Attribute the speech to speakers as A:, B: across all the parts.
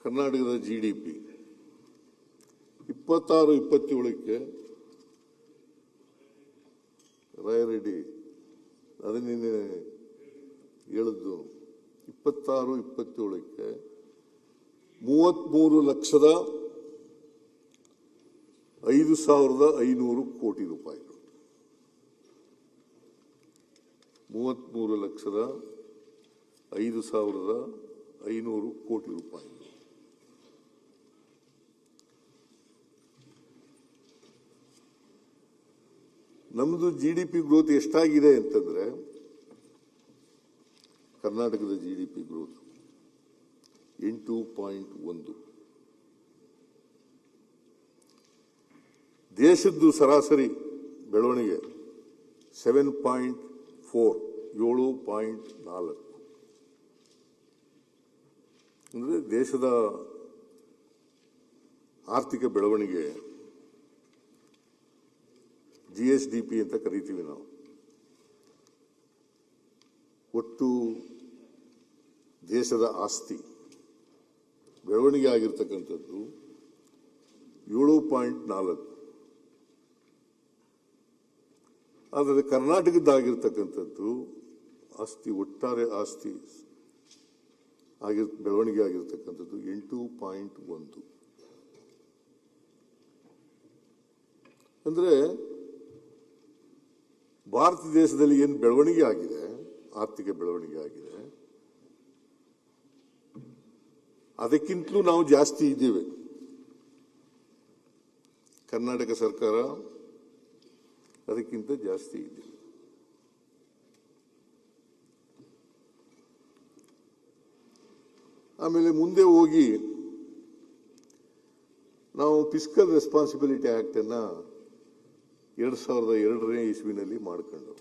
A: ಕರ್ನಾಟಕದ GDP 26-27ಕ್ಕೆ ರಾಯರೆಡ್ಡಿ ಅದನ್ನೇ ಹೇಳಿದ್ದು 26-27ಕ್ಕೆ 33,05,500 ಕೋಟಿ ರೂಪಾಯಿಗಳು. 33,05,500 ಕೋಟಿ ರೂಪಾಯಿಗಳು. ನಮ್ಮದು GDP ಗ್ರೋತ್ ಎಷ್ಟಾಗಿದೆ ಅಂತಂದ್ರೆ, ಕರ್ನಾಟಕದ GDP ಗ್ರೋತ್ 8.1, ದೇಶದ್ದು ಸರಾಸರಿ ಬೆಳವಣಿಗೆ 7.4, 7.4. ಅಂದರೆ ದೇಶದ ಆರ್ಥಿಕ ಬೆಳವಣಿಗೆ GSDP ಅಂತ ಕರಿತೀವಿ ನಾವು. ಒಟ್ಟು ದೇಶದ ಆಸ್ತಿ ಬೆಳವಣಿಗೆ ಆಗಿರ್ತಕ್ಕಂಥದ್ದು 7.4. ಆದರೆ ಕರ್ನಾಟಕದ್ದಾಗಿರ್ತಕ್ಕಂಥದ್ದು ಆಸ್ತಿ, ಒಟ್ಟಾರೆ ಆಸ್ತಿ ಬೆಳವಣಿಗೆ ಆಗಿರ್ತಕ್ಕಂಥದ್ದು 8.1. ಅಂದರೆ ಭಾರತ ದೇಶದಲ್ಲಿ ಏನು ಬೆಳವಣಿಗೆ ಆಗಿದೆ, ಆರ್ಥಿಕ ಬೆಳವಣಿಗೆ ಆಗಿದೆ, ಅದಕ್ಕಿಂತಲೂ ನಾವು ಜಾಸ್ತಿ ಇದ್ದೇವೆ. ಕರ್ನಾಟಕ ಸರ್ಕಾರ ಅದಕ್ಕಿಂತ ಜಾಸ್ತಿ ಇದೆ. ಆಮೇಲೆ ಮುಂದೆ ಹೋಗಿ ನಾವು ಫಿಸ್ಕಲ್ ರೆಸ್ಪಾನ್ಸಿಬಿಲಿಟಿ ಆಕ್ಟ್ ಅನ್ನ 2002ನೇ ಇಸ್ವಿನಲ್ಲಿ ಮಾಡಿಕೊಂಡು,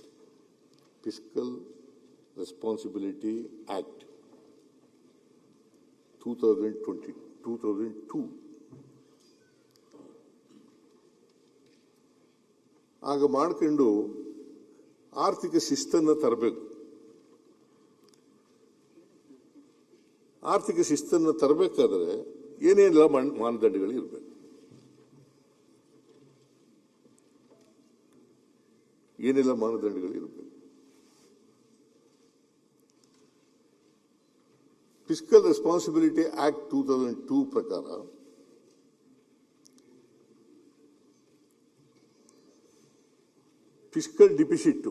A: ಫಿಸ್ಕಲ್ ರೆಸ್ಪಾನ್ಸಿಬಿಲಿಟಿ ಆಕ್ಟ್ 2002 ಆಗ ಮಾಡ್ಕೊಂಡು ಆರ್ಥಿಕ ಶಿಸ್ತನ್ನು ತರಬೇಕು. ಆರ್ಥಿಕ ಶಿಸ್ತನ್ನು ತರಬೇಕಾದ್ರೆ ಏನೇನೆಲ್ಲ ಮಾನದಂಡಗಳು ಇರಬೇಕು, ಏನೆಲ್ಲ ಮಾನದಂಡಗಳು ಇರಬೇಕು. ಫಿಸ್ಕಲ್ ರೆಸ್ಪಾನ್ಸಿಬಿಲಿಟಿ ಆಕ್ಟ್ 2002 ಪ್ರಕಾರ ಫಿಸ್ಕಲ್ ಡಿಫಿಸಿಟ್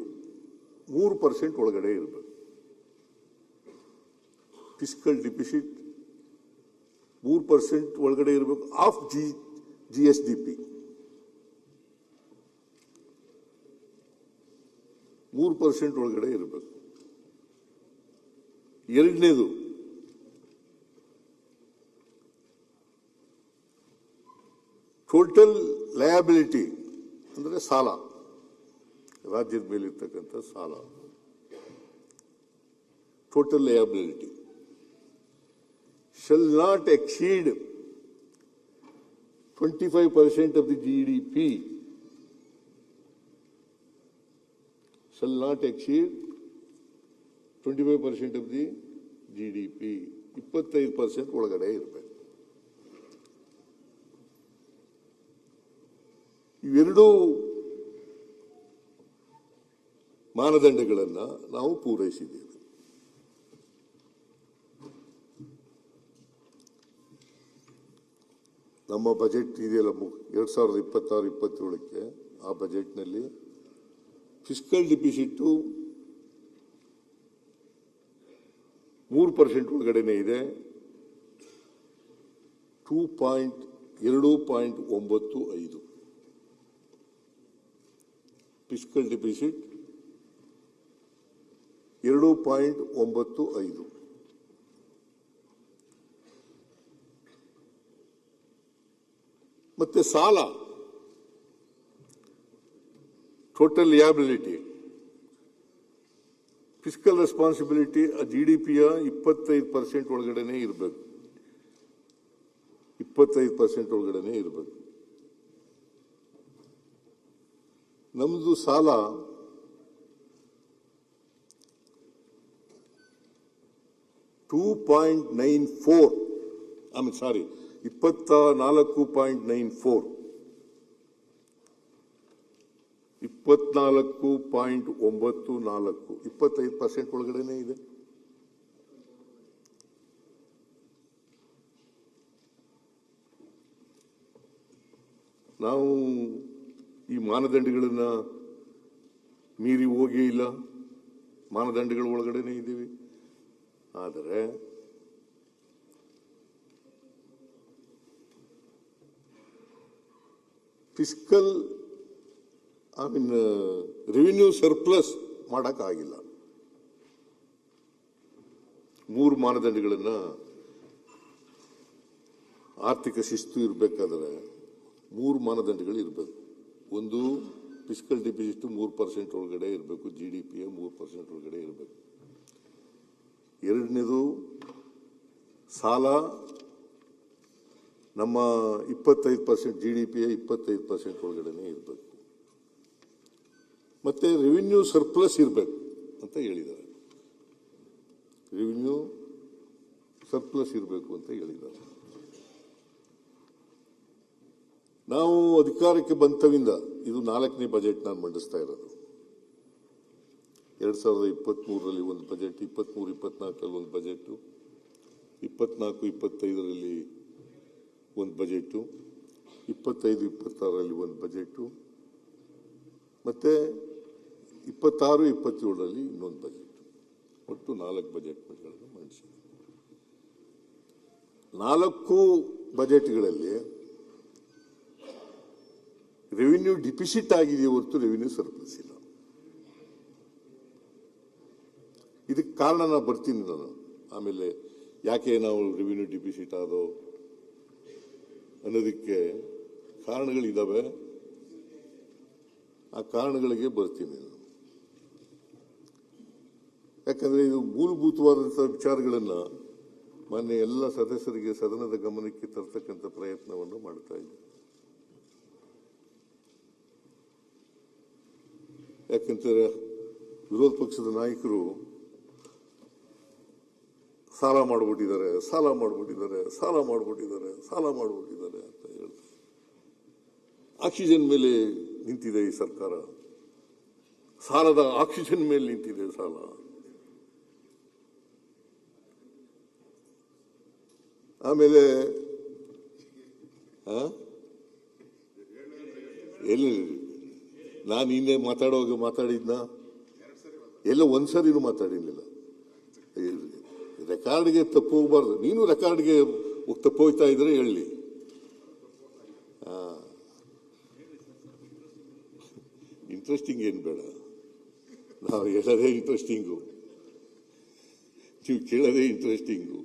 A: 3% ಒಳಗಡೆ ಇರಬೇಕು. ಫಿಸ್ಕಲ್ ಡಿಫಿಸಿಟ್ 3% ಒಳಗಡೆ ಇರಬೇಕು ಆಫ್ GSDP. 3% ಒಳಗಡೆ ಇರಬೇಕು. ಎರಡನೇದು, ಟೋಟಲ್ ಲಯಬಿಲಿಟಿ ಅಂದರೆ ಸಾಲ, ರಾಜ್ಯದ ಮೇಲೆ ಇರ್ತಕ್ಕಂಥ ಸಾಲ, total liability shall not exceed 25% of the GDP. Shall not exceed 25% of the GDP. 25% ಒಳಗಡೆ ಇರಬೇಕು. ಇವೆರಡೂ ಮಾನದಂಡಗಳನ್ನು ನಾವು ಪೂರೈಸಿದ್ದೇವೆ. ನಮ್ಮ ಬಜೆಟ್ ಇದೆಯಲ್ಲ 2026-27ಕ್ಕೆ, ಆ ಬಜೆಟ್ನಲ್ಲಿ ಫಿಸ್ಕಲ್ ಡಿಫಿಸಿಟ್ 3% ಒಳಗಡೆನೇ ಇದೆ. 2.95 ಫಿಸ್ಕಲ್ ಡಿಫಿಸಿಟ್ 2.95. ಮತ್ತೆ ಸಾಲ, ಟೋಟಲ್ ಲಿಯಾಬಿಲಿಟಿ, ಫಿಸ್ಕಲ್ ರೆಸ್ಪಾನ್ಸಿಬಿಲಿಟಿ GDPಯ 25% ಒಳಗಡೆನೇ ಇರಬೇಕು. 25% ಒಳಗಡೆನೇ ಇರಬೇಕು. ನಮ್ಮದು ಸಾಲ 2.94 ಆಮೇಲೆ ಸಾರಿ 24.94 24.94 25% ಒಳಗಡೆನೆ ಇದೆ. ನಾವು ಈ ಮಾನದಂಡಗಳನ್ನ ಮೀರಿ ಹೋಗೇ ಇಲ್ಲ, ಮಾನದಂಡಗಳ ಒಳಗಡೆನೆ ಇದ್ದೀವಿ. ಆದರೆ ಫಿಸ್ಕಲ್ ರೆವಿನ್ಯೂ ಸರ್ಪ್ಲಸ್ ಮಾಡೋಕ್ಕಾಗಿಲ್ಲ. 3 ಮಾನದಂಡಗಳನ್ನ ಆರ್ಥಿಕ ಶಿಸ್ತು ಇರಬೇಕಾದ್ರೆ 3 ಮಾನದಂಡಗಳು ಇರಬೇಕು. ಒಂದು ಫಿಸ್ಕಲ್ ಡೆಫಿಸಿಟ್ 3% ಒಳಗಡೆ ಇರಬೇಕು, GDPಯ 3% ಒಳಗಡೆ ಇರಬೇಕು. ಎರಡನೇದು ಸಾಲ ನಮ್ಮ 25% GDPಯ 25% ಒಳಗಡೆನೆ ಇರಬೇಕು. ಮತ್ತೆ ರೆವಿನ್ಯೂ ಸರ್ಪ್ಲಸ್ ಇರಬೇಕು ಅಂತ ಹೇಳಿದ್ದಾರೆ. ರೆವಿನ್ಯೂ ಸರ್ಪ್ಲಸ್ ಇರಬೇಕು ಅಂತ ಹೇಳಿದ್ದಾರೆ. ನಾವು ಅಧಿಕಾರಕ್ಕೆ ಬಂತವಿಂದ ಇದು 4ನೇ ಬಜೆಟ್ ನಾನು ಮಂಡಿಸ್ತಾ ಇರೋದು. 2023ರಲ್ಲಿ ಒಂದು ಬಜೆಟ್, 23-24ರಲ್ಲಿ ಒಂದು ಬಜೆಟ್, 24-25ರಲ್ಲಿ ಒಂದು ಬಜೆಟ್, 25-26ರಲ್ಲಿ ಒಂದು ಬಜೆಟ್, ಮತ್ತೆ 26-27ರಲ್ಲಿ ಇನ್ನೊಂದು ಬಜೆಟ್. ಒಟ್ಟು 4 ಬಜೆಟ್ಗಳನ್ನು ಮಂಡಿಸಿದೆ. 4 ಬಜೆಟ್ಗಳಲ್ಲಿ ರೆವಿನ್ಯೂ ಡಿಫಿಸಿಟ್ ಆಗಿದೆ ಹೊರತು ರೆವಿನ್ಯೂ ಸರ್ಪ್ಲಸ್ ಇಲ್ಲ. ಇದಕ್ಕೆ ಕಾರಣ ನಾನು ಬರ್ತೀನಿ ನಾನು ಆಮೇಲೆ, ಯಾಕೆ ನಾವು ರೆವಿನ್ಯೂ ಡಿಫಿಸಿಟ್ ಆದೋ ಅನ್ನೋದಕ್ಕೆ ಕಾರಣಗಳಿದ್ದಾವೆ. ಆ ಕಾರಣಗಳಿಗೆ ಬರ್ತೀನಿ ನಾನು. ಯಾಕಂದ್ರೆ ಇದು ಮೂಲಭೂತವಾದಂತಹ ವಿಚಾರಗಳನ್ನ ಮಾನ್ಯ ಎಲ್ಲ ಸದಸ್ಯರಿಗೆ ಸದನದ ಗಮನಕ್ಕೆ ತರ್ತಕ್ಕಂಥ ಪ್ರಯತ್ನವನ್ನು ಮಾಡ್ತಾ ಇದ್ದೆ. ಯಾಕಂದ್ರೆ ವಿರೋಧ ಪಕ್ಷದ ನಾಯಕರು ಸಾಲ ಮಾಡಿಬಿಟ್ಟಿದ್ದಾರೆ ಅಂತ ಹೇಳ್ತಾರೆ. ಆಕ್ಸಿಜನ್ ಮೇಲೆ ನಿಂತಿದೆ ಈ ಸರ್ಕಾರ, ಸಾಲದ ಆಕ್ಸಿಜನ್ ಮೇಲೆ ನಿಂತಿದೆ ಸಾಲ. ಆಮೇಲೆ ಎಲ್ಲಿ ನಾನು ಇನ್ನೇ ಮಾತಾಡಿದ್ನ ಎಲ್ಲ ಒಂದ್ಸರಿನೂ ಮಾತಾಡಿರ್ಲಿಲ್ಲ. ರೆಕಾರ್ಡ್ಗೆ ತಪ್ಪು ಹೋಗ್ಬಾರ್ದು. ನೀನು ರೆಕಾರ್ಡ್ಗೆ ತಪ್ಪು ಹೋಗ್ತಾ ಇದ್ರೆ ಹೇಳಿ. ಇಂಟ್ರೆಸ್ಟಿಂಗ್ ಏನು ಬೇಡ, ನಾವು ಹೇಳೋದೇ ಇಂಟ್ರೆಸ್ಟಿಂಗು, ನೀವು ಕೇಳೋದೇ ಇಂಟ್ರೆಸ್ಟಿಂಗು.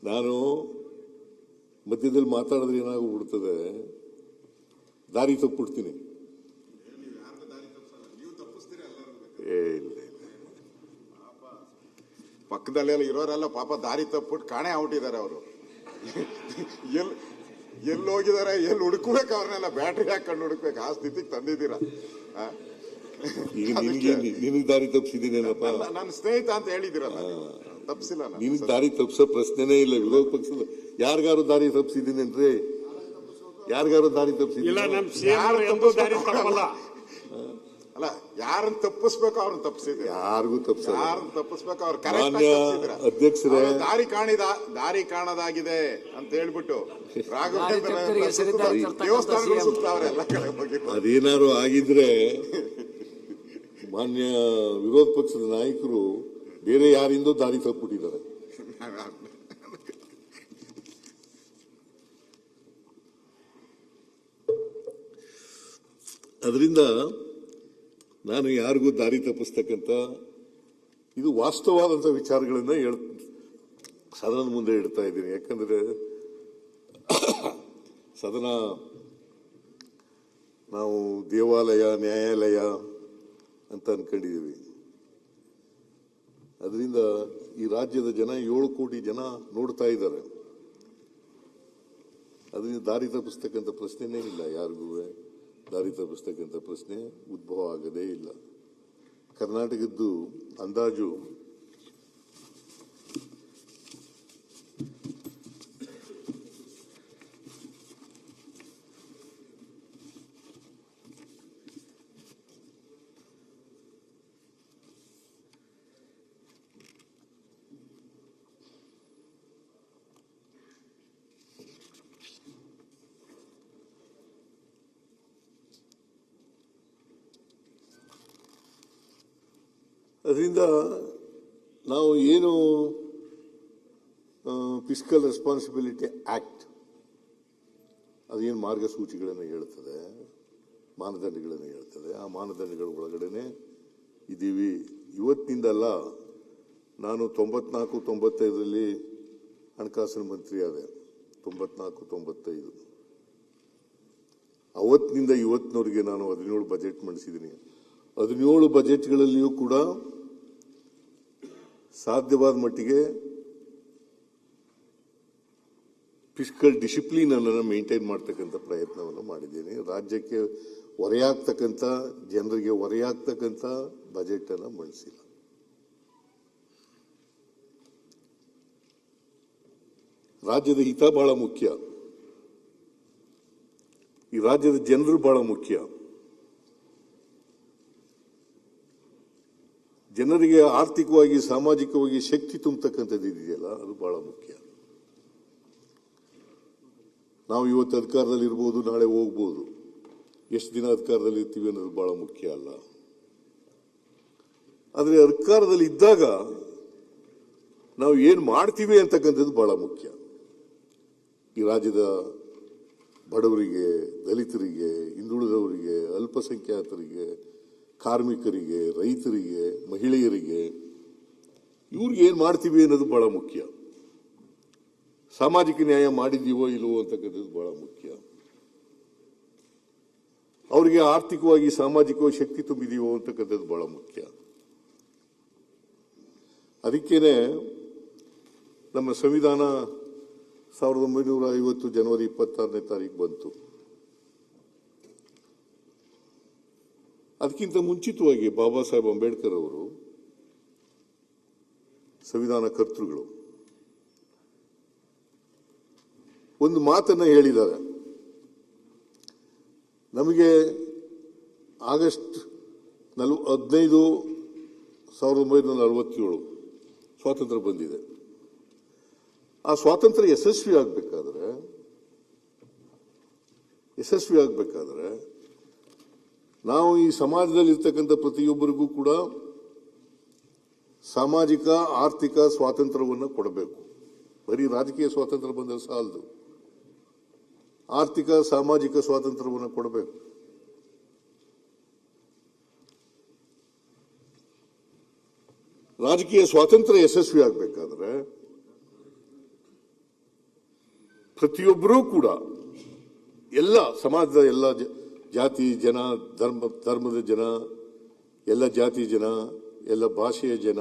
A: ನಾನು ಮಧ್ಯದಲ್ಲಿ ಮಾತಾಡಿದ್ರೆ ಏನಾಗ್ಬಿಡ್ತದೆ, ದಾರಿ ತಪ್ಪಿಡ್ತೀನಿ.
B: ಪಕ್ಕದಲ್ಲೆಲ್ಲ ಇರೋರೆಲ್ಲ ಪಾಪ ದಾರಿ ತಪ್ಪಿಟ್ಟು ಕಾಣೆ ಆಗ್ಬಿಟ್ಟಿದ್ದಾರೆ. ಅವರು ಎಲ್ಲಿ ಹೋಗಿದ್ದಾರೆ, ಎಲ್ಲಿ ಹುಡುಕ್ಬೇಕು, ಅವ್ರನ್ನೆಲ್ಲ ಬ್ಯಾಟ್ರಿ ಹಾಕೊಂಡು ಹುಡುಕ್ಬೇಕು, ಆ ಸ್ಥಿತಿಗೆ ತಂದಿದ್ದೀರಾ.
A: ನಿನಗೆ ದಾರಿ ತಪ್ಪಿಸಿದ್ದೀನೇನಪ್ಪ,
B: ನನ್ನ ಸ್ನೇಹಿತ ಅಂತ ಹೇಳಿದಿರಲ್ಲ, ತಪ್ಪಿಸಿಲ್ಲ.
A: ನಿನಗೆ ದಾರಿ ತಪ್ಪಿಸೋ ಪ್ರಶ್ನೆನೇ ಇಲ್ಲ. ವಿರೋಧ ಪಕ್ಷದ ಯಾರಿಗಾರು ದಾರಿ ತಪ್ಪಿಸಿದ್ದೀನೇನ್ರಿ? ಯಾರಿಗಾರು ದಾರಿ ತಪ್ಪಿಸಿದ್ದೀನಿ?
B: ಅಲ್ಲ, ಯಾರನ್ನ ತಪ್ಪಿಸ್ಬೇಕು ಅವ್ರನ್ನ ತಪ್ಪಿಸಿದ್ರೆ,
A: ಯಾರಿಗೂ ತಪ್ಪಿಸಲ್ಲ.
B: ಯಾರನ್ನ ತಪ್ಪಿಸ್ಬೇಕು ಅವ್ರು
A: ಅಧ್ಯಕ್ಷರೇ,
B: ದಾರಿ ಕಾಣದಾಗಿದೆ ಅಂತ ಹೇಳ್ಬಿಟ್ಟು ರಾಘವೇಂದ್ರ ದೇವಸ್ಥಾನಗಳು ಸುತ್ತಾವ್ರೆ ಎಲ್ಲ ಕಡೆ ಹೋಗಿ.
A: ಅದೇನಾದ್ರು ಆಗಿದ್ರೆ ಮಾನ್ಯ ವಿರೋಧ ಪಕ್ಷದ ನಾಯಕರು ಬೇರೆ ಯಾರಿಂದೋ ದಾರಿ ತಪ್ಪಿಬಿಟ್ಟಿದ್ದಾರೆ. ಅದರಿಂದ ನಾನು ಯಾರಿಗೂ ದಾರಿ ತಪ್ಪಿಸ್ತಕ್ಕಂಥ, ಇದು ವಾಸ್ತವವಾದಂಥ ವಿಚಾರಗಳನ್ನ ಸದನದ ಮುಂದೆ ಇಡ್ತಾ ಇದ್ದೀನಿ. ಯಾಕಂದ್ರೆ ಸದನ ನಾವು ದೇವಾಲಯ, ನ್ಯಾಯಾಲಯ ಅಂತ ಅನ್ಕೊಂಡಿದ್ದೀವಿ. ಅದರಿಂದ ಈ ರಾಜ್ಯದ ಜನ 7 ಕೋಟಿ ಜನ ನೋಡ್ತಾ ಇದ್ದಾರೆ. ಅದರಿಂದ ದಾರಿ ತಪ್ಪಿಸ್ತಕ್ಕಂಥ ಪ್ರಶ್ನೆನೇ ಇಲ್ಲ, ಯಾರಿಗೂ ದಾರಿ ತಪ್ಪಿಸ್ತಕ್ಕಂಥ ಪ್ರಶ್ನೆ ಉದ್ಭವ ಆಗದೇ ಇಲ್ಲ. ಕರ್ನಾಟಕದ್ದು ಅಂದಾಜು ಅದರಿಂದ ನಾವು ಏನು ಫಿಸ್ಕಲ್ ರೆಸ್ಪಾನ್ಸಿಬಿಲಿಟಿ ಆಕ್ಟ್ ಅದೇನು ಮಾರ್ಗಸೂಚಿಗಳನ್ನು ಹೇಳ್ತದೆ, ಮಾನದಂಡಗಳನ್ನು ಹೇಳ್ತದೆ, ಆ ಮಾನದಂಡಗಳ ಒಳಗಡೆನೆ ಇದ್ದೀವಿ. ಇವತ್ತಿನಿಂದಲ್ಲ, ನಾನು 94-95ರಲ್ಲಿ ಹಣಕಾಸಿನ ಮಂತ್ರಿ ಆದೆ. 94-95 ಅವತ್ತಿನಿಂದ ಇವತ್ತಿನವರೆಗೆ ನಾನು 17 ಬಜೆಟ್ ಮಂಡಿಸಿದ್ದೀನಿ. 17 ಬಜೆಟ್ಗಳಲ್ಲಿಯೂ ಕೂಡ ಸಾಧ್ಯವಾದ ಮಟ್ಟಿಗೆ ಫಿಸ್ಕಲ್ ಡಿಸಿಪ್ಲಿನ್ ಅನ್ನು ಮೇಂಟೈನ್ ಮಾಡ್ತಕ್ಕಂಥ ಪ್ರಯತ್ನವನ್ನು ಮಾಡಿದ್ದೀನಿ. ರಾಜ್ಯಕ್ಕೆ ಹೊರೆಯಾಗ್ತಕ್ಕಂಥ, ಜನರಿಗೆ ಹೊರೆಯಾಗ್ತಕ್ಕಂಥ ಬಜೆಟ್ ಅನ್ನು ಮಂಡಿಸಿಲ್ಲ. ರಾಜ್ಯದ ಹಿತ ಬಹಳ ಮುಖ್ಯ, ಈ ರಾಜ್ಯದ ಜನರು ಬಹಳ ಮುಖ್ಯ. ಜನರಿಗೆ ಆರ್ಥಿಕವಾಗಿ, ಸಾಮಾಜಿಕವಾಗಿ ಶಕ್ತಿ ತುಂಬತಕ್ಕಂಥದ್ದು ಇದೆಯಲ್ಲ, ಅದು ಬಹಳ ಮುಖ್ಯ. ನಾವು ಇವತ್ತು ಅಧಿಕಾರದಲ್ಲಿ ಇರ್ಬೋದು, ನಾಳೆ ಹೋಗ್ಬೋದು. ಎಷ್ಟು ದಿನ ಅಧಿಕಾರದಲ್ಲಿ ಇರ್ತೀವಿ ಅನ್ನೋದು ಬಹಳ ಮುಖ್ಯ ಅಲ್ಲ. ಆದರೆ ಅಧಿಕಾರದಲ್ಲಿ ಇದ್ದಾಗ ನಾವು ಏನು ಮಾಡ್ತೀವಿ ಅಂತಕ್ಕಂಥದ್ದು ಬಹಳ ಮುಖ್ಯ. ಈ ರಾಜ್ಯದ ಬಡವರಿಗೆ, ದಲಿತರಿಗೆ, ಹಿಂದುಳಿದವರಿಗೆ, ಅಲ್ಪಸಂಖ್ಯಾತರಿಗೆ, ಕಾರ್ಮಿಕರಿಗೆ, ರೈತರಿಗೆ, ಮಹಿಳೆಯರಿಗೆ, ಇವ್ರಿಗೆ ಏನು ಮಾಡ್ತೀವಿ ಅನ್ನೋದು ಬಹಳ ಮುಖ್ಯ. ಸಾಮಾಜಿಕ ನ್ಯಾಯ ಮಾಡಿದೀವೋ ಇಲ್ವೋ ಅಂತಕ್ಕಂಥದ್ದು ಬಹಳ ಮುಖ್ಯ. ಅವರಿಗೆ ಆರ್ಥಿಕವಾಗಿ, ಸಾಮಾಜಿಕವಾಗಿ ಶಕ್ತಿ ತುಂಬಿದೀವೋ ಅಂತಕ್ಕಂಥದ್ದು ಬಹಳ ಮುಖ್ಯ. ಅದಕ್ಕೇನೆ ನಮ್ಮ ಸಂವಿಧಾನ 1950 ಜನವರಿ 26ನೇ ತಾರೀಕು ಬಂತು. ಅದಕ್ಕಿಂತ ಮುಂಚಿತವಾಗಿ ಬಾಬಾ ಸಾಹೇಬ್ ಅಂಬೇಡ್ಕರ್ ಅವರು, ಸಂವಿಧಾನ ಕರ್ತೃಗಳು, ಒಂದು ಮಾತನ್ನ ಹೇಳಿದ್ದಾರೆ. ನಮಗೆ ಆಗಸ್ಟ್ 15, 1947 ಸ್ವಾತಂತ್ರ್ಯ ಬಂದಿದೆ. ಆ ಸ್ವಾತಂತ್ರ್ಯ ಯಶಸ್ವಿ ಆಗಬೇಕಾದ್ರೆ ನಾವು ಈ ಸಮಾಜದಲ್ಲಿ ಇರ್ತಕ್ಕಂಥ ಪ್ರತಿಯೊಬ್ಬರಿಗೂ ಕೂಡ ಸಾಮಾಜಿಕ, ಆರ್ಥಿಕ ಸ್ವಾತಂತ್ರ್ಯವನ್ನು ಕೊಡಬೇಕು. ಬರೀ ರಾಜಕೀಯ ಸ್ವಾತಂತ್ರ್ಯ ಬಂದರೆ ಸಾಲದು, ಆರ್ಥಿಕ, ಸಾಮಾಜಿಕ ಸ್ವಾತಂತ್ರ್ಯವನ್ನು ಕೊಡಬೇಕು. ರಾಜಕೀಯ ಸ್ವಾತಂತ್ರ್ಯ ಯಶಸ್ವಿ ಆಗಬೇಕಾದ್ರೆ ಪ್ರತಿಯೊಬ್ಬರೂ ಕೂಡ, ಎಲ್ಲ ಸಮಾಜದ ಎಲ್ಲ ಜಾತಿ ಜನ, ಧರ್ಮದ ಜನ, ಎಲ್ಲ ಜಾತಿ ಜನ, ಎಲ್ಲ ಭಾಷೆಯ ಜನ,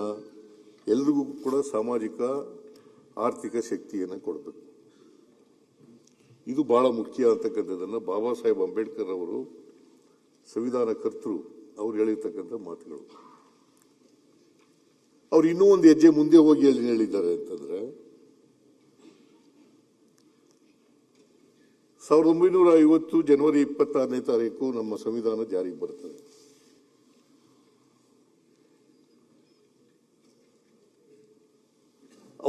A: ಎಲ್ರಿಗೂ ಕೂಡ ಸಾಮಾಜಿಕ, ಆರ್ಥಿಕ ಶಕ್ತಿಯನ್ನು ಕೊಡಬೇಕು. ಇದು ಬಹಳ ಮುಖ್ಯ ಅಂತಕ್ಕಂಥದ್ದನ್ನು ಬಾಬಾ ಸಾಹೇಬ್ ಅಂಬೇಡ್ಕರ್ ಅವರು, ಸಂವಿಧಾನ ಕರ್ತೃ, ಅವ್ರು ಹೇಳಿರ್ತಕ್ಕಂಥ ಮಾತುಗಳು. ಅವ್ರು ಇನ್ನೂ ಒಂದು ಹೆಜ್ಜೆ ಮುಂದೆ ಹೋಗಿ ಅಲ್ಲಿ ಹೇಳಿದ್ದಾರೆ ಅಂತಂದ್ರೆ, 1950 ಜನವರಿ 26ನೇ ತಾರೀಕು ನಮ್ಮ ಸಂವಿಧಾನ ಜಾರಿಗೆ ಬರ್ತದೆ.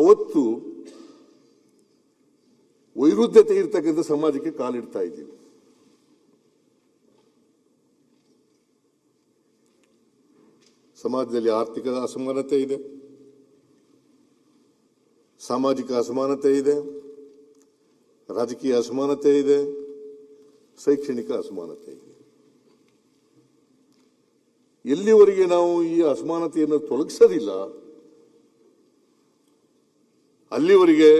A: ಅವತ್ತು ವೈರುಧ್ಯತೆ ಇರ್ತಕ್ಕಂಥ ಸಮಾಜಕ್ಕೆ ಕಾಲಿಡ್ತಾ ಇದ್ದೀವಿ. ಸಮಾಜದಲ್ಲಿ ಆರ್ಥಿಕ ಅಸಮಾನತೆ ಇದೆ, ಸಾಮಾಜಿಕ ಅಸಮಾನತೆ ಇದೆ, ರಾಜಕೀಯ ಅಸಮಾನತೆ ಇದೆ, ಶೈಕ್ಷಣಿಕ ಅಸಮಾನತೆ ಇದೆ. ಎಲ್ಲಿವರೆಗೆ ನಾವು ಈ ಅಸಮಾನತೆಯನ್ನು ತೊಲಗಿಸೋದಿಲ್ಲ, ಅಲ್ಲಿವರೆಗೆ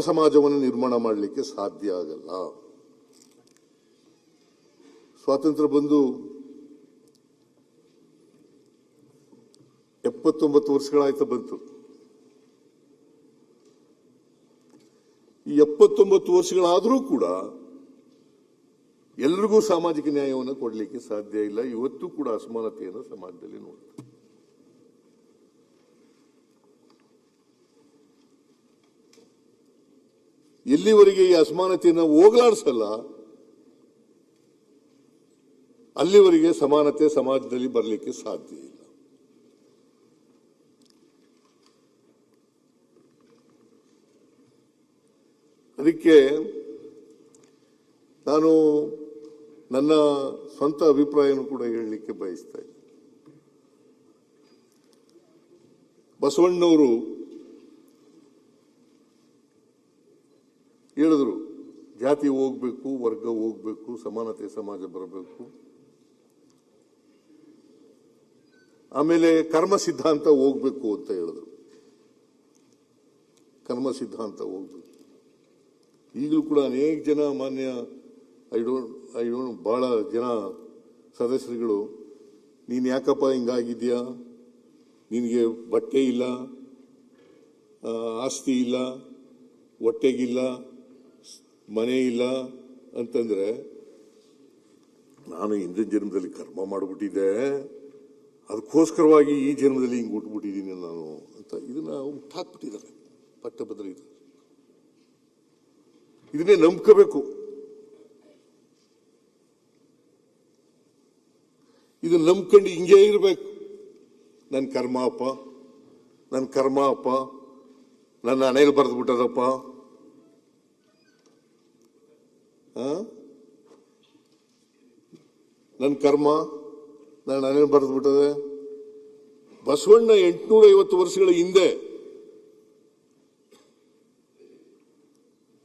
A: ಸಮಾಜವನ್ನು ನಿರ್ಮಾಣ ಮಾಡಲಿಕ್ಕೆ ಸಾಧ್ಯ ಆಗಲ್ಲ. ಸ್ವಾತಂತ್ರ್ಯ ಬಂದು 79 ವರ್ಷಗಳಾಯ್ತು ಬಂತು. ಈ 79 ವರ್ಷಗಳಾದರೂ ಕೂಡ ಎಲ್ರಿಗೂ ಸಾಮಾಜಿಕ ನ್ಯಾಯವನ್ನು ಕೊಡಲಿಕ್ಕೆ ಸಾಧ್ಯ ಇಲ್ಲ. ಇವತ್ತು ಕೂಡ ಅಸಮಾನತೆಯನ್ನು ಸಮಾಜದಲ್ಲಿ ನೋಡ್ತೀವಿ. ಎಲ್ಲಿವರೆಗೆ ಈ ಅಸಮಾನತೆಯನ್ನು ಹೋಗಲಾಡಿಸಲ್ಲ, ಅಲ್ಲಿವರೆಗೆ ಸಮಾನತೆ ಸಮಾಜದಲ್ಲಿ ಬರಲಿಕ್ಕೆ ಸಾಧ್ಯ ಇಲ್ಲ. ಅದಕ್ಕೆ ನಾನು ನನ್ನ ಸ್ವಂತ ಅಭಿಪ್ರಾಯನೂ ಕೂಡ ಹೇಳಲಿಕ್ಕೆ ಬಯಸ್ತಾ ಇದ್ದೀನಿ. ಬಸವಣ್ಣವರು ಹೇಳಿದ್ರು, ಜಾತಿ ಹೋಗ್ಬೇಕು, ವರ್ಗ ಹೋಗ್ಬೇಕು, ಸಮಾನತೆ ಸಮಾಜ ಬರಬೇಕು. ಆಮೇಲೆ ಕರ್ಮ ಸಿದ್ಧಾಂತ ಹೋಗ್ಬೇಕು ಅಂತ ಹೇಳಿದ್ರು. ಕರ್ಮ ಸಿದ್ಧಾಂತ ಹೋಗ್ಬೇಕು. ಈಗಲೂ ಕೂಡ ಅನೇಕ ಜನ ಮಾನ್ಯ ಐ ಡೋಂಟ್ ಬಹಳ ಜನ ಸದಸ್ಯರುಗಳು, ನೀನು ಯಾಕಪ್ಪ ಹಿಂಗಾಗಿದ್ಯಾ, ನಿನಗೆ ಬಟ್ಟೆ ಇಲ್ಲ, ಆಸ್ತಿ ಇಲ್ಲ, ಹೊಟ್ಟೆಗಿಲ್ಲ, ಮನೆ ಇಲ್ಲ ಅಂತಂದ್ರೆ, ನಾನು ಹಿಂದಿನ ಜನ್ಮದಲ್ಲಿ ಕರ್ಮ ಮಾಡಿಬಿಟ್ಟಿದ್ದೆ, ಅದಕ್ಕೋಸ್ಕರವಾಗಿ ಈ ಜನ್ಮದಲ್ಲಿ ಹಿಂಗೆ ಹುಟ್ಟುಬಿಟ್ಟಿದ್ದೀನಿ ನಾನು ಅಂತ ಇದನ್ನ ಹುಟ್ಟಾಕ್ಬಿಟ್ಟಿದ್ದಾರೆ ಪಟ್ಟಭದ್ರ. ಇದನ್ನೇ ನಂಬ್ಕೋಬೇಕು. ಇದನ್ನ ನಂಬ್ಕೊಂಡು ಹಿಂಗೇ ಇರಬೇಕು. ನನ್ನ ಕರ್ಮ ಅಪ್ಪ, ನನ್ನ ಕರ್ಮ ಅಪ್ಪ, ನನ್ನ ಹಣೆಯಲ್ಲಿ ಬರೆದು ಬಿಟ್ಟದಪ್ಪ, ನನ್ನ ಕರ್ಮ ನನ್ನ ಹಣೆಯಲ್ಲಿ ಬರೆದು ಬಿಟ್ಟದೆ. ಬಸವಣ್ಣ 850 ವರ್ಷಗಳ ಹಿಂದೆ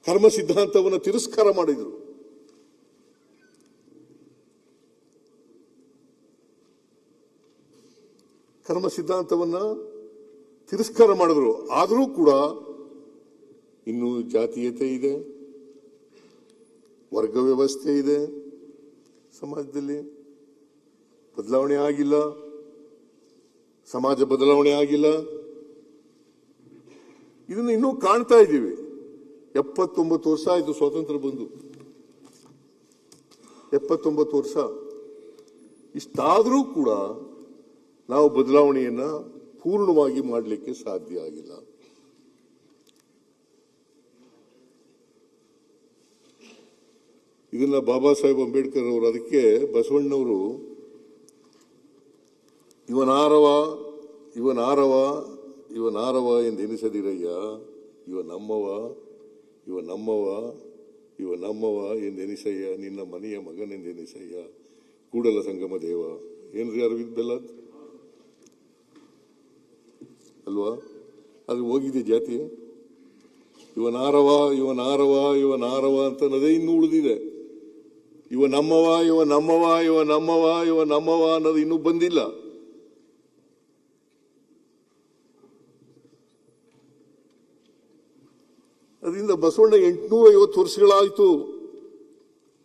A: ಕರ್ಮ ಸಿದ್ಧಾಂತವನ್ನು ತಿರಸ್ಕಾರ ಮಾಡಿದರು. ಕರ್ಮ ಸಿದ್ಧಾಂತವನ್ನ ತಿರಸ್ಕಾರ ಮಾಡಿದ್ರು. ಆದರೂ ಕೂಡ ಇನ್ನೂ ಜಾತೀಯತೆ ಇದೆ, ವರ್ಗ ವ್ಯವಸ್ಥೆ ಇದೆ ಸಮಾಜದಲ್ಲಿ. ಬದಲಾವಣೆ ಆಗಿಲ್ಲ, ಸಮಾಜ ಬದಲಾವಣೆ ಆಗಿಲ್ಲ. ಇದನ್ನು ಇನ್ನೂ ಕಾಣ್ತಾ ಇದ್ದೀವಿ. 79 ವರ್ಷ ಆಯಿತು ಸ್ವಾತಂತ್ರ್ಯ ಬಂದು, 79 ವರ್ಷ. ಇಷ್ಟಾದರೂ ಕೂಡ ನಾವು ಬದಲಾವಣೆಯನ್ನ ಪೂರ್ಣವಾಗಿ ಮಾಡಲಿಕ್ಕೆ ಸಾಧ್ಯ ಆಗಿಲ್ಲ. ಇದನ್ನ ಬಾಬಾ ಸಾಹೇಬ್ ಅಂಬೇಡ್ಕರ್ ಅವರು, ಅದಕ್ಕೆ ಬಸವಣ್ಣವರು ಇವನಾರವ ಇವನಾರವ ಇವನಾರವ ಎಂದೆನಿಸದಿರಯ್ಯ, ಇವ ನಮ್ಮವ ಇವ ನಮ್ಮವ ಇವ ನಮ್ಮವ ಎಂದೆನಿಸಯ್ಯ, ನಿನ್ನ ಮನೆಯ ಮಗನೆಂದೆನಿಸಯ್ಯ, ಕೂಡಲ ಸಂಗಮ ದೇವ. ಏನ್ರಿ ಅರವಿಂದ್ ಬೆಲ್ಲದ್ ಅಲ್ವಾ? ಅದು ಹೋಗಿದೆ ಜಾತಿ. ಇವನಾರವ ಇವನಾರವ ಇವನಾರವ ಅಂತ ಅನ್ನೋದೇ ಇನ್ನೂ ಉಳಿದಿದೆ. ಇವ ನಮ್ಮವ ಇವ ನಮ್ಮವ ಇವ ನಮ್ಮವ ಇವ ನಮ್ಮವ ಅನ್ನೋದು ಇನ್ನೂ ಬಂದಿಲ್ಲ. ಅದರಿಂದ ಬಸವಣ್ಣ 850 ವರ್ಷಗಳಾಯಿತು.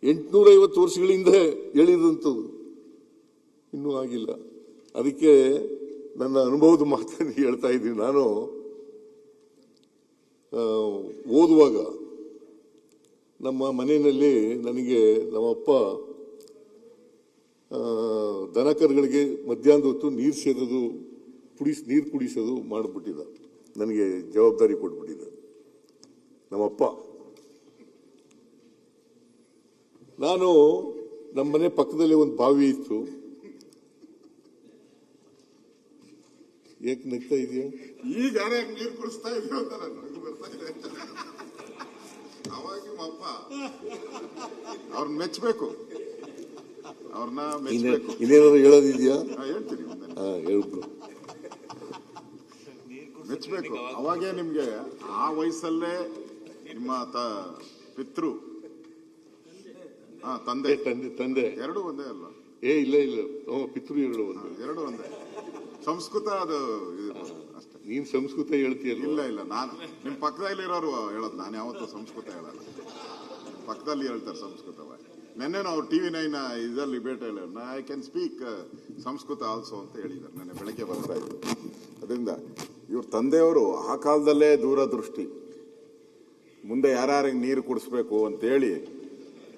A: 850 ವರ್ಷಗಳ ಹಿಂದೆ ಹೇಳಿದಂಥದ್ದು ಇನ್ನೂ ಆಗಿಲ್ಲ. ಅದಕ್ಕೆ ನನ್ನ ಅನುಭವದ ಮಾತನ್ನು ಹೇಳ್ತಾ ಇದ್ದೀನಿ. ನಾನು ಓದುವಾಗ ನಮ್ಮ ಮನೆಯಲ್ಲಿ ನನಗೆ ನಮ್ಮಪ್ಪ ದನಕರುಗಳಿಗೆ ಮಧ್ಯಾಹ್ನದ ಹೊತ್ತು ನೀರು ಸೇದೋದು, ನೀರು ಕುಡಿಸೋದು ಮಾಡಿಬಿಟ್ಟಿದ್ದ. ನನಗೆ ಜವಾಬ್ದಾರಿ ಕೊಟ್ಬಿಟ್ಟಿದ್ದ ನಮ್ಮಪ್ಪ. ನಾನು ನಮ್ಮ ಮನೆ ಪಕ್ಕದಲ್ಲಿ ಒಂದು ಬಾವಿ ಇತ್ತು. ಏಕೆ ನಗ್ತಾ ಇದೆಯಾ?
B: ಈಗ ಯಾರ್ಯಾರು ನೀರು ಕುಡಿಸ್ತಾ ಇದೀವಿ ಅಂತ ನನಗೆ ಬರ್ತಾ ಇದೆ. ಅವಾಗ ಅಪ್ಪ ಅವ್ರನ್ನ ಮೆಚ್ಚಬೇಕು, ಅವ್ರನ್ನ ಮೆಚ್ಚಬೇಕು.
A: ಇನ್ನೇನಾದ್ರು ಹೇಳೋದಿದ್ಯಾ?
B: ಹೇಳ್ತೀನಿ,
A: ಹೇಳ್ಬಿಡು.
B: ಮೆಚ್ಚಬೇಕು. ಅವಾಗೇ ನಿಮ್ಗೆ ಆ ವಯಸ್ಸಲ್ಲೇ ನಿಮ್ಮ ಪಿತೃ ತಂದೆ
A: ತಂದೆ
B: ಎರಡು ಒಂದೇ ಅಲ್ವಾ?
A: ಇಲ್ಲ ಪಿತೃ
B: ಎರಡು ಒಂದೇ. ಸಂಸ್ಕೃತ ಅದು ಅಷ್ಟೇ.
A: ನೀನ್ ಸಂಸ್ಕೃತ ಹೇಳ್ತೀಯಲ್ಲ?
B: ಇಲ್ಲ, ನಾನು ನಿಮ್ ಪಕ್ಕದಲ್ಲಿ ಇರೋರು ಹೇಳೋದು. ನಾನು ಯಾವತ್ತೂ ಸಂಸ್ಕೃತ ಹೇಳಲ್ಲ. ಪಕ್ಕದಲ್ಲಿ ಹೇಳ್ತಾರೆ ಸಂಸ್ಕೃತವಾಗಿ. ನೆನ್ನೆನೂ ಅವ್ರು TV9 ಇದರಲ್ಲಿ ಭೇಟಿ ಹೇಳ, I can speak Sanskrit also ಅಂತ ಹೇಳಿದ್ದಾರೆ. ನೆನ್ನೆ ಬೆಳಗ್ಗೆ ಬರ್ತಾ ಇದ್ರು. ಅದರಿಂದ ಇವ್ರ ತಂದೆಯವರು ಆ ಕಾಲದಲ್ಲೇ ದೂರದೃಷ್ಟಿ. ಮುಂದೆ ಯಾರ್ಯಾರಿಗೆ ನೀರು ಕುಡಿಸ್ಬೇಕು ಅಂತೇಳಿ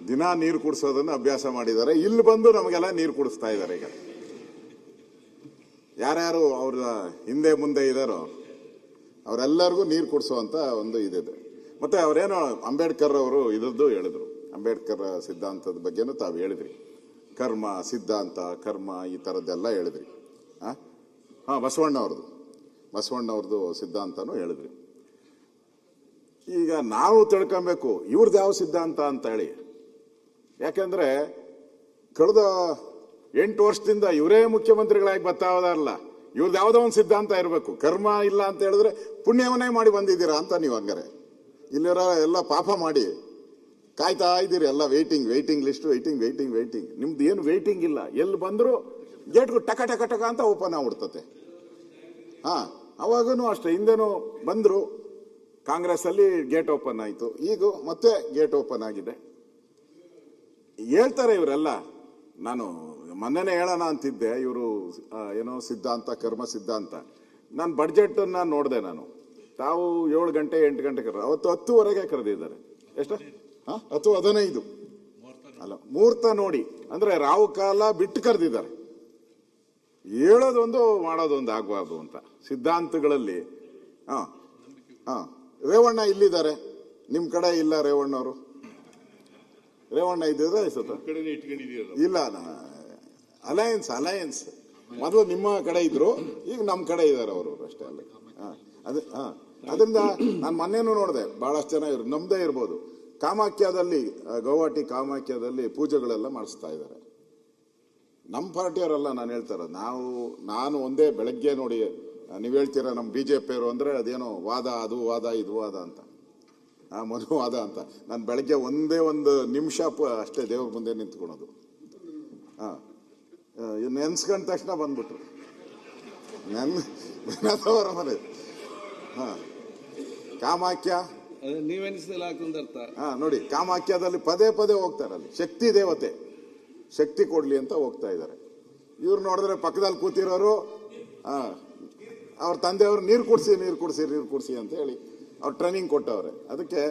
B: ದಿನಾ ನೀರು ಕುಡಿಸೋದನ್ನು ಅಭ್ಯಾಸ ಮಾಡಿದ್ದಾರೆ. ಇಲ್ಲಿ ಬಂದು ನಮಗೆಲ್ಲ ನೀರು ಕುಡಿಸ್ತಾ ಇದ್ದಾರೆ. ಈಗ ಯಾರ್ಯಾರು ಅವ್ರ ಹಿಂದೆ ಮುಂದೆ ಇದ್ದಾರೋ ಅವರೆಲ್ಲರಿಗೂ ನೀರು ಕುಡಿಸುವಂತ ಒಂದು ಇದಿದೆ. ಮತ್ತೆ ಅವರೇನೋ ಅಂಬೇಡ್ಕರ್ ಅವರು ಇದದ್ದು ಹೇಳಿದ್ರು. ಅಂಬೇಡ್ಕರ್ ಸಿದ್ಧಾಂತದ ಬಗ್ಗೆನೂ ತಾವು ಹೇಳಿದ್ರಿ. ಕರ್ಮ ಸಿದ್ಧಾಂತ, ಕರ್ಮ ಈ ಥರದ್ದೆಲ್ಲ ಹೇಳಿದ್ರಿ. ಬಸವಣ್ಣವ್ರದ್ದು ಸಿದ್ಧಾಂತನೂ ಹೇಳಿದ್ರಿ. ಈಗ ನಾವು ತಿಳ್ಕೊಬೇಕು ಇವ್ರದ್ದು ಯಾವ ಸಿದ್ಧಾಂತ ಅಂತ ಹೇಳಿ. ಯಾಕೆಂದ್ರೆ ಕಳೆದ 8 ವರ್ಷದಿಂದ ಇವರೇ ಮುಖ್ಯಮಂತ್ರಿಗಳಾಗಿ ಬರ್ತಾ ಇದಾರಲ್ಲ, ಇವ್ರದ್ದು ಯಾವುದೋ ಒಂದು ಸಿದ್ಧಾಂತ ಇರಬೇಕು. ಕರ್ಮ ಇಲ್ಲ ಅಂತ ಹೇಳಿದ್ರೆ ಪುಣ್ಯವನ್ನೇ ಮಾಡಿ ಬಂದಿದ್ದೀರಾ ಅಂತ ನೀವು ಹಂಗಾರೆ. ಇಲ್ಲಿರೋ ಎಲ್ಲ ಪಾಪ ಮಾಡಿ ಕಾಯ್ತಾ ಇದ್ದೀರಿ, ಎಲ್ಲ ವೇಟಿಂಗ್ ಲಿಸ್ಟ್, ವೇಟಿಂಗ್. ನಿಮ್ದು ಏನು ವೇಟಿಂಗ್ ಇಲ್ಲ. ಎಲ್ಲಿ ಬಂದ್ರು ಗೇಟ್ಗೂ ಟಕ ಟಕ ಟಕ ಅಂತ ಓಪನ್ ಆಗ್ಬಿಡ್ತತೆ. ಅವಾಗೂ ಅಷ್ಟೇ, ಹಿಂದೆನೂ ಬಂದ್ರು, ಕಾಂಗ್ರೆಸ್ ಅಲ್ಲಿ ಗೇಟ್ ಓಪನ್ ಆಯಿತು, ಈಗ ಮತ್ತೆ ಗೇಟ್ ಓಪನ್ ಆಗಿದೆ. ಹೇಳ್ತಾರೆ ಇವರೆಲ್ಲ. ನಾನು ಮೊನ್ನೆನೇ ಹೇಳೋಣ ಅಂತಿದ್ದೆ, ಇವರು ಏನೋ ಸಿದ್ಧಾಂತ, ಕರ್ಮ ಸಿದ್ಧಾಂತ. ನಾನು ಬಡ್ಜೆಟ್ ಅನ್ನ ನೋಡಿದೆ. ನಾನು ತಾವು 7 ಗಂಟೆ 8 ಗಂಟೆ ಕರೆದ, ಅವತ್ತು 10:30ಗೆ ಕರೆದಿದ್ದಾರೆ. ಎಷ್ಟು? 10:15 ಅಲ್ಲ, ಮುಹೂರ್ತ ನೋಡಿ, ಅಂದ್ರೆ ರಾವು ಕಾಲ ಬಿಟ್ಟು ಕರೆದಿದ್ದಾರೆ. ಹೇಳೋದೊಂದು ಮಾಡೋದೊಂದು ಆಗಬಾರ್ದು ಅಂತ ಸಿದ್ಧಾಂತಗಳಲ್ಲಿ. ರೇವಣ್ಣ ಇಲ್ಲಿದ್ದಾರೆ, ನಿಮ್ ಕಡೆ ಇಲ್ಲ ರೇವಣ್ಣವರು. ರೇವಣ್ಣ ಇದ್ದಿದ್ರೆ ಇಲ್ಲ, ಅಲಯನ್ಸ್ ಮೊದಲು ನಿಮ್ಮ ಕಡೆ ಇದ್ರು, ಈಗ ನಮ್ಮ ಕಡೆ ಇದ್ದಾರೆ ಅವರು ಅಷ್ಟೇ. ಅಲ್ಲಿ ಅದರಿಂದ ನಾನು ಮೊನ್ನೆನೂ ನೋಡಿದೆ, ಬಹಳಷ್ಟು ಜನ ಇವರು ನಮ್ದೇ ಇರ್ಬೋದು, ಕಾಮಾಖ್ಯದಲ್ಲಿ, ಗೌಹಾಟಿ ಕಾಮಾಖ್ಯದಲ್ಲಿ ಪೂಜೆಗಳೆಲ್ಲ ಮಾಡಿಸ್ತಾ ಇದ್ದಾರೆ. ನಮ್ಮ ಪಾರ್ಟಿಯವರೆಲ್ಲ ನಾನು ಹೇಳ್ತಾರೆ. ನಾನು ಒಂದೇ ಬೆಳಗ್ಗೆ ನೋಡಿ, ನೀವು ಹೇಳ್ತೀರಾ ನಮ್ಮ ಬಿಜೆಪಿಯವರು ಅಂದ್ರೆ ಅದೇನೋ ವಾದ, ಅದು ವಾದ, ಇದು ವಾದ ಅಂತ, ಮನುವಾದ ಅಂತ. ನಾನು ಬೆಳಗ್ಗೆ ಒಂದೇ ಒಂದು ನಿಮಿಷ ಅಷ್ಟೇ ದೇವ್ರ ಮುಂದೆ ನಿಂತ್ಕೊಳೋದು. ನೆನ್ಸ್ಕೊಂಡ ತಕ್ಷಣ ಬಂದ್ಬಿಟ್ರು ನೆನದವರ ಮನೆ. ಕಾಮಾಖ್ಯ ನೋಡಿ, ಕಾಮಾಖ್ಯದಲ್ಲಿ ಪದೇ ಹೋಗ್ತಾರೆ. ಅಲ್ಲಿ ಶಕ್ತಿ ದೇವತೆ, ಶಕ್ತಿ ಕೊಡ್ಲಿ ಅಂತ ಹೋಗ್ತಾ ಇದ್ದಾರೆ. ಇವ್ರು ನೋಡಿದ್ರೆ ಪಕ್ಕದಲ್ಲಿ ಕೂತಿರೋರು ಅವ್ರ ತಂದೆಯವರು ನೀರು ಕುಡಿಸಿ ಅಂತ ಹೇಳಿ ಅವ್ರು ಟ್ರೈನಿಂಗ್ ಕೊಟ್ಟವ್ರೆ. ಅದಕ್ಕೆ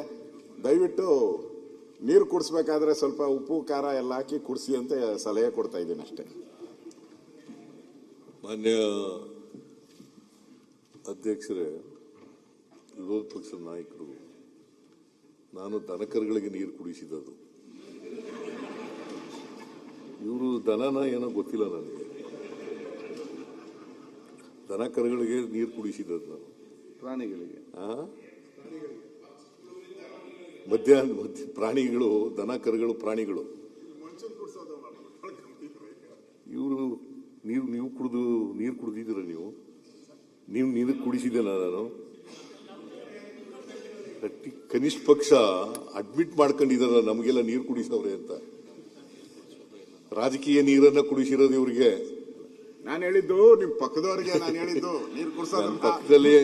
B: ದಯವಿಟ್ಟು ನೀರು ಕುಡಿಸ್ಬೇಕಾದ್ರೆ ಸ್ವಲ್ಪ ಉಪ್ಪು ಖಾರ ಎಲ್ಲ ಹಾಕಿ ಕುಡಿಸಿ ಅಂತ ಸಲಹೆ ಕೊಡ್ತಾ ಇದ್ದೀನಿ ಅಷ್ಟೇ.
A: ಮಾನ್ಯ ಅಧ್ಯಕ್ಷರೇ, ವಿರೋಧ ಪಕ್ಷದ ನಾಯಕರು, ನಾನು ದನಕರುಗಳಿಗೆ ನೀರು ಕುಡಿಸಿದದು. ಇವರು ದನನ ಏನೋ ಗೊತ್ತಿಲ್ಲ ನನಗೆ. ದನಕರುಗಳಿಗೆ ನೀರು ಕುಡಿಸಿದದ್ದು ನಾನು.
C: ಪ್ರಾಣಿಗಳಿಗೆ
A: ಮಧ್ಯಾಹ್ನ ಪ್ರಾಣಿಗಳು, ದನ ಕರುಗಳು ಪ್ರಾಣಿಗಳು. ಇವರು ನೀವು ಕುಡಿದಿದ್ದೀರ? ನೀವು ನೀರು ಕುಡಿಸಿದ್ದೇನ? ನಾನು ಕನಿಷ್ಠ ಪಕ್ಷ ಅಡ್ಮಿಟ್ ಮಾಡ್ಕೊಂಡಿದಾರ ನಮಗೆಲ್ಲ ನೀರು ಕುಡಿಸವ್ರೆ ಅಂತ. ರಾಜಕೀಯ ನೀರನ್ನ ಕುಡಿಸಿರೋದು ಇವ್ರಿಗೆ.
B: ನಾನು ಹೇಳಿದ್ದು ನಿಮ್ ಪಕ್ಕದವರಿಗೆ, ನಾನು ಹೇಳಿದ್ದು ನೀರು ಕುಡಿಸೋದು
A: ಪಕ್ಕದಲ್ಲಿ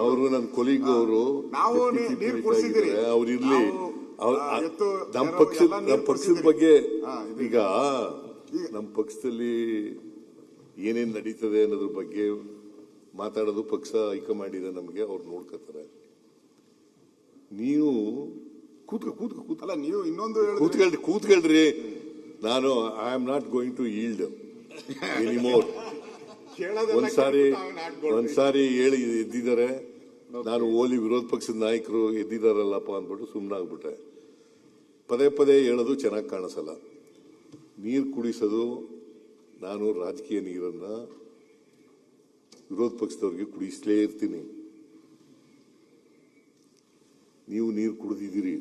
A: ಅವರು, ನನ್ನ ಕೊಲೀಗ್ ಅವರು,
B: ನಾವು ನೀರು ಕುಡಿಸಿದ್ದೀರಿ.
A: ಅವ್ರು ಇರ್ಲಿ, ನಮ್ಮ ಪಕ್ಷದ ಬಗ್ಗೆ ಈಗ ನಮ್ಮ ಪಕ್ಷದಲ್ಲಿ ಏನೇನ್ ನಡೀತದೆ ಅನ್ನೋದ್ರ ಬಗ್ಗೆ ಮಾತಾಡೋದು ಪಕ್ಷ ಹೈಕಮಾಂಡ್ ಇದೆ ನಮ್ಗೆ, ಅವ್ರು ನೋಡ್ಕೊತಾರೆ. ನೀವು
B: ಅಲ್ಲ, ನೀವು ಇನ್ನೊಂದು
A: ಕೂತ್ಕೊಳ್ರಿ. ನಾನು I am not going to yield anymore. ಒಂದ್ಸಾರಿ ಹೇಳಿ ಎದ್ದಿದ್ದಾರೆ, ನಾನು ಓಲಿ ವಿರೋಧ ಪಕ್ಷದ ನಾಯಕರು ಎದ್ದಿದಾರಲ್ಲಪ್ಪ ಅಂದ್ಬಿಟ್ಟು ಸುಮ್ಮನಾಗ್ಬಿಟ್ಟೆ. ಪದೇ ಹೇಳೋದು ಚೆನ್ನಾಗಿ ಕಾಣಿಸಲ್ಲ. ನೀರು ಕುಡಿಸೋದು, ನಾನು ರಾಜಕೀಯ ನೀರನ್ನ ವಿರೋಧ ಪಕ್ಷದವ್ರಿಗೆ ಕುಡಿಸಲೇ ಇರ್ತೀನಿ. ನೀವು ನೀರು ಕುಡಿದಿದ್ದೀರಿ.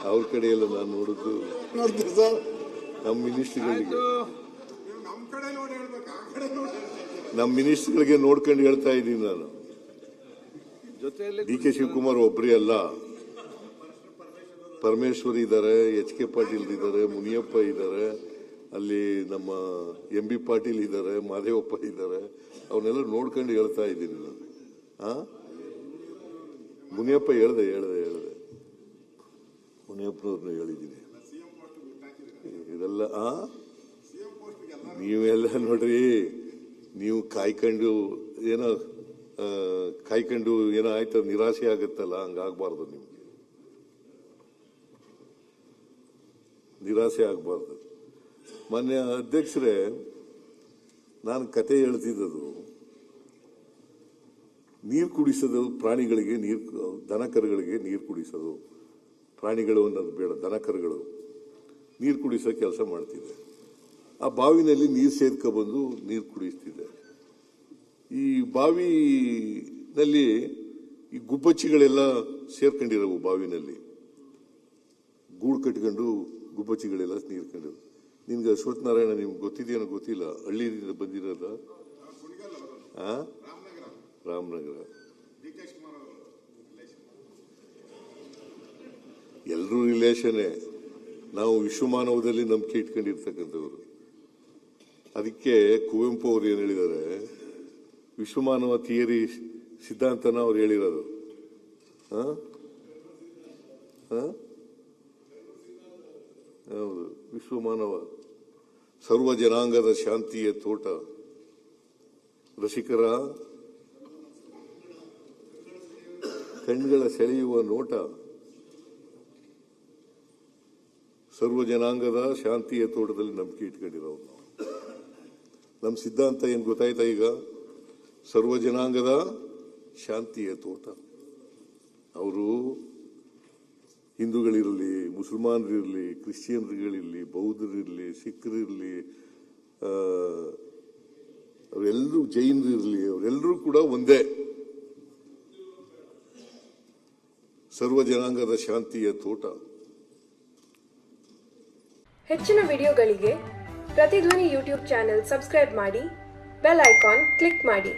A: ಅವ್ರ ಕಡೆ ಎಲ್ಲ ನಾನು ನೋಡಿದ್ದು ನಮ್ಮ ಮಿನಿಸ್ಟರ್ಗಳಿಗೆ ನೋಡ್ಕೊಂಡು ಹೇಳ್ತಾ ಇದ್ದೀನಿ ನಾನು. ಡಿ ಕೆ ಶಿವಕುಮಾರ್ ಒಬ್ಬರೇ ಅಲ್ಲ, ಪರಮೇಶ್ವರ್ ಇದ್ದಾರೆ, ಎಚ್ ಕೆ ಪಾಟೀಲ್ ಇದ್ದಾರೆ, ಮುನಿಯಪ್ಪ ಇದ್ದಾರೆ, ಅಲ್ಲಿ ನಮ್ಮ ಎಂ ಬಿ ಪಾಟೀಲ್ ಇದ್ದಾರೆ, ಮಾದೇವಪ್ಪ ಇದ್ದಾರೆ. ಅವನ್ನೆಲ್ಲ ನೋಡ್ಕೊಂಡು ಹೇಳ್ತಾ ಇದ್ದೀನಿ ನಾನು. ಮುನಿಯಪ್ಪ ಹೇಳ್ದೆ ಮುನಿಯಪ್ಪನವ್ರನ್ನ ಹೇಳಿದ್ದೀನಿ. ಇದೆಲ್ಲ ನೀವೆಲ್ಲ ನೋಡ್ರಿ, ನೀವು ಕಾಯ್ಕೊಂಡು ಏನೋ ಆಯ್ತು ನಿರಾಸೆ ಆಗುತ್ತಲ್ಲ, ಹಂಗಾಗಬಾರ್ದು. ನಿಮ್ಗೆ ನಿರಾಸೆ ಆಗಬಾರ್ದು. ಮಾನ್ಯ ಅಧ್ಯಕ್ಷರೇ, ನಾನು ಕತೆ ಹೇಳ್ತಿದ್ದದು ನೀರು ಕುಡಿಸೋದು, ಪ್ರಾಣಿಗಳಿಗೆ ದನಕರುಗಳಿಗೆ ನೀರು ಕುಡಿಸೋದು. ಪ್ರಾಣಿಗಳು ಅನ್ನೋದು ಬೇಡ, ದನಕರುಗಳು ನೀರು ಕುಡಿಸೋ ಕೆಲಸ ಮಾಡ್ತಿದ್ದೆ. ಆ ಬಾವಿನಲ್ಲಿ ನೀರು ಸೇರ್ಕೊಬಂದು ನೀರು ಕುಡಿಸ್ತಿದ್ದೆ. ಈ ಬಾವಿನಲ್ಲಿ ಈ ಗುಬ್ಬಚ್ಚಿಗಳೆಲ್ಲ ಸೇರ್ಕೊಂಡಿರೋವು ಬಾವಿನಲ್ಲಿ. ಗೂಡು ಕಟ್ಕೊಂಡು ಗುಬ್ಬಚ್ಚಿಗಳೆಲ್ಲ ನೀರ್ಕೊಂಡು. ನಿನ್ಗೆ ಅಶ್ವಥ್ ನಾರಾಯಣ ನಿಮ್ಗೆ ಗೊತ್ತಿದೆಯೋ ಗೊತ್ತಿಲ್ಲ, ಹಳ್ಳಿಯಿಂದ ಬಂದಿರೋದ? ರಾಮನಗರ. ಎಲ್ಲರೂ ರಿಲೇಷನ್ನೇ. ನಾವು ವಿಶ್ವಮಾನವದಲ್ಲಿ ನಂಬಿಕೆ ಇಟ್ಕೊಂಡಿರ್ತಕ್ಕಂಥವ್ರು. ಅದಕ್ಕೆ ಕುವೆಂಪು ಅವರು ಏನು ಹೇಳಿದ್ದಾರೆ, ವಿಶ್ವಮಾನವ ಥಿಯರಿ ಸಿದ್ಧಾಂತನ ಅವ್ರು ಹೇಳಿರೋದು. ಹೌದು, ವಿಶ್ವಮಾನವ ಸರ್ವ ಜನಾಂಗದ ಶಾಂತಿಯ ತೋಟ, ರಸಿಕರ ಕಣ್ಗಳ ಸೆಳೆಯುವ ನೋಟ, ಸರ್ವ ಜನಾಂಗದ ಶಾಂತಿಯ ತೋಟದಲ್ಲಿ ನಂಬಿಕೆ ಇಟ್ಕೊಂಡಿರೋರು ನಾವು. ನಮ್ಮ ಸಿದ್ಧಾಂತ ಏನು ಗೊತ್ತಾಯ್ತಾ ಈಗ? ಸರ್ವ ಜನಾಂಗದ ಶಾಂತಿಯ ತೋಟ. ಅವರು ಹಿಂದೂಗಳಿರಲಿ, ಮುಸಲ್ಮಾನರಿರಲಿ, ಕ್ರಿಶ್ಚಿಯನ್ಗಳಿರಲಿ, ಬೌದ್ಧರಿರಲಿ, ಸಿಖ್ರಿರಲಿ, ಅವರೆಲ್ಲರೂ ಜೈನರಿರಲಿ, ಅವರೆಲ್ಲರೂ ಕೂಡ ಒಂದೇ. ಸರ್ವ ಜನಾಂಗದ ಶಾಂತಿಯ ತೋಟ.
C: ಹೆಚ್ಚಿನ ವಿಡಿಯೋಗಳಿಗೆ ಪ್ರತಿಧ್ವನಿ ಯೂಟ್ಯೂಬ್ ಚಾನೆಲ್ ಸಬ್ಸ್ಕ್ರೈಬ್ ಮಾಡಿ, ಬೆಲ್ ಐಕಾನ್ ಕ್ಲಿಕ್ ಮಾಡಿ.